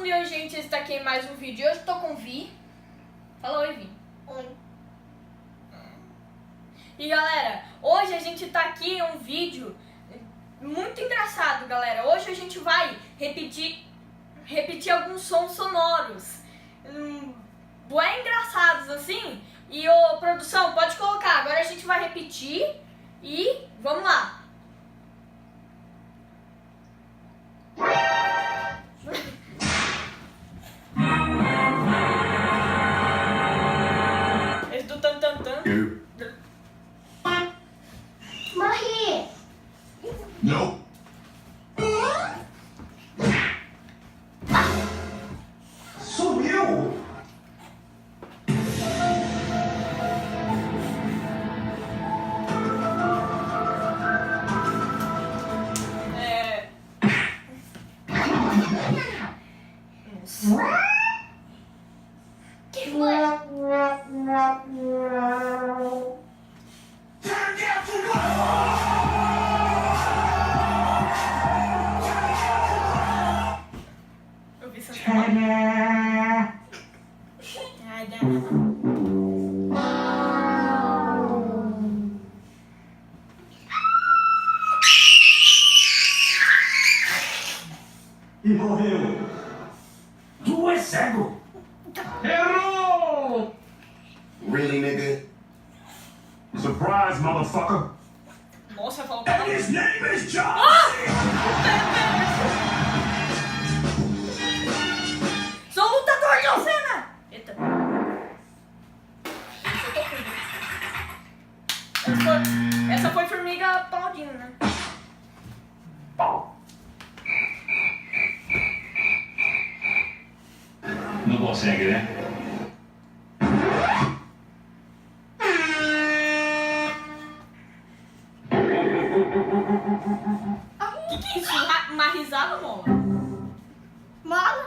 Bruno e hoje a gente está aqui em mais um vídeo. Hoje eu tô com o Vi. Fala oi, Vi. Oi. E galera, hoje a gente tá aqui em um vídeo muito engraçado, galera. Hoje a gente vai repetir alguns sons sonoros bem engraçados assim. E produção, pode colocar. Agora a gente vai repetir e vamos lá. Esse do tan tan tan. Morri. Não. Sumiu. Que foi? Eu vi essa palavra. E morreu. Tu é cego. Errou! Really, nigga? Surprise, motherfucker. Nossa, falou And his name is John. Sou lutador de Alcena! Eita. Essa foi formiga aplaudindo, né? Não consegue, né? Que é isso? Uma risada, mola? Mola?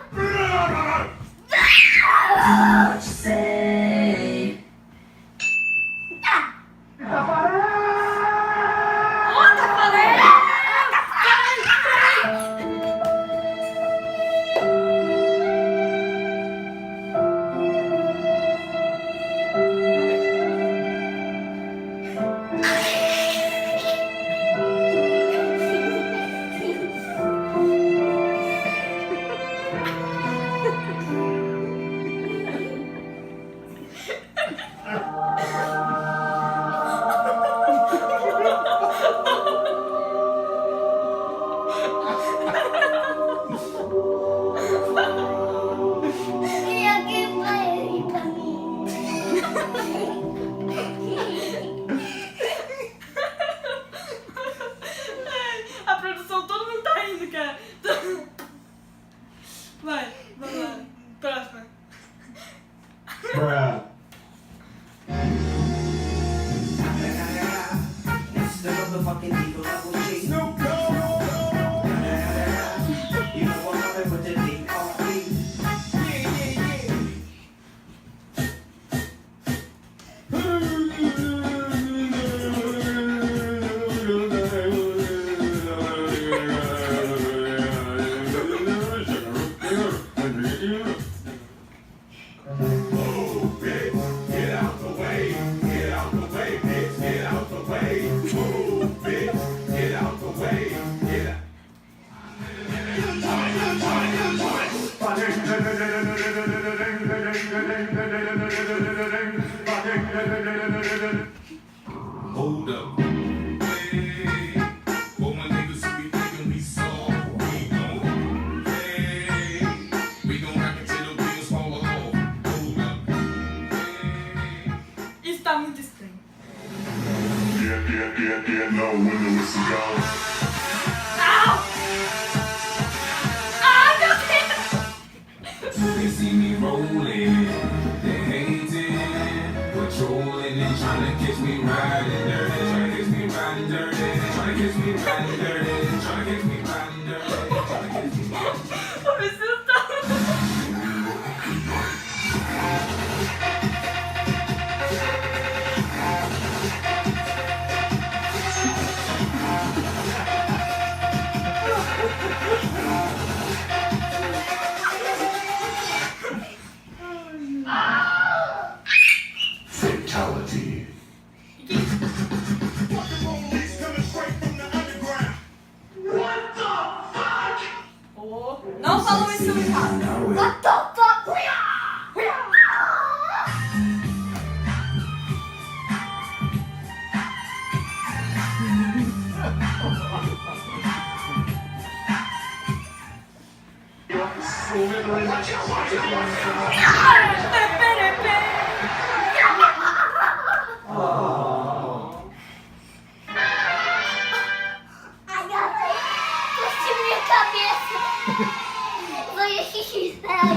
Say. Ó, tá falando! E aqui foi pra mim. A produção, todo mundo tá rindo, cara. Vai, vamos lá. Próxima. Bruh. It's the motherfucking Eagle Double G. Snoop Dogg. You know I'm coming with the D.R.E. Move it, get out the way, get out the way, bitch, get out the way. Move it, get out the way, get out. Hold up. Hey, all my niggas who be thinking we soft, we gon' hey, we gon' rock it till the wheels fall off. Hold up. Hey. Isso tá muito estranho. No, when the whistle goes. Au! Ai, meu Deus! They see me rolling, they hating, patrolling and trying to catch me riding dirty, trying to catch me riding dirty, trying to catch me riding dirty, trying to catch me riding dirty, trying to catch me riding dirty. Tô me sentando. dançando, cara. What the fuck? Ai, ai, puxa minha cabeça. Foi xixi, ai.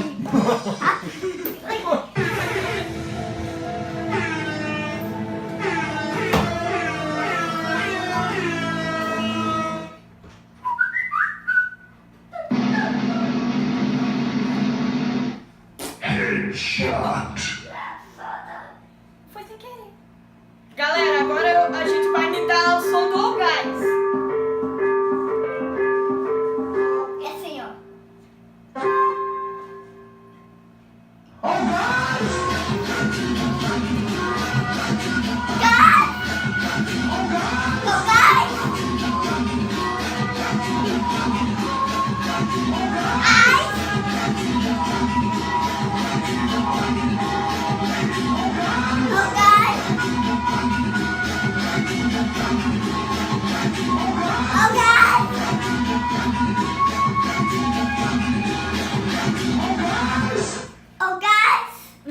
Headshot. Foi sem querer. Galera, agora a gente vai imitar o som do gás. É assim, ó.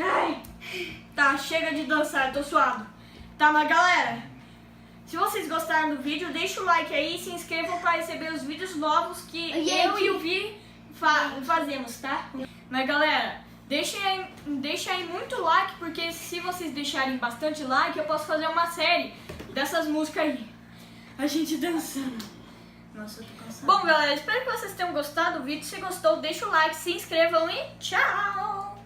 Ai, tá, chega de dançar, tô suado. Tá, mas galera, se vocês gostaram do vídeo, deixa o like aí e se inscrevam para receber os vídeos novos que eu e o Vi fazemos, tá? Mas galera, deixa aí muito like, porque se vocês deixarem bastante like, eu posso fazer uma série dessas músicas aí. A gente dançando. Nossa, eu tô cansada. Bom, galera, espero que vocês tenham gostado do vídeo. Se gostou, deixa o like, se inscrevam e tchau!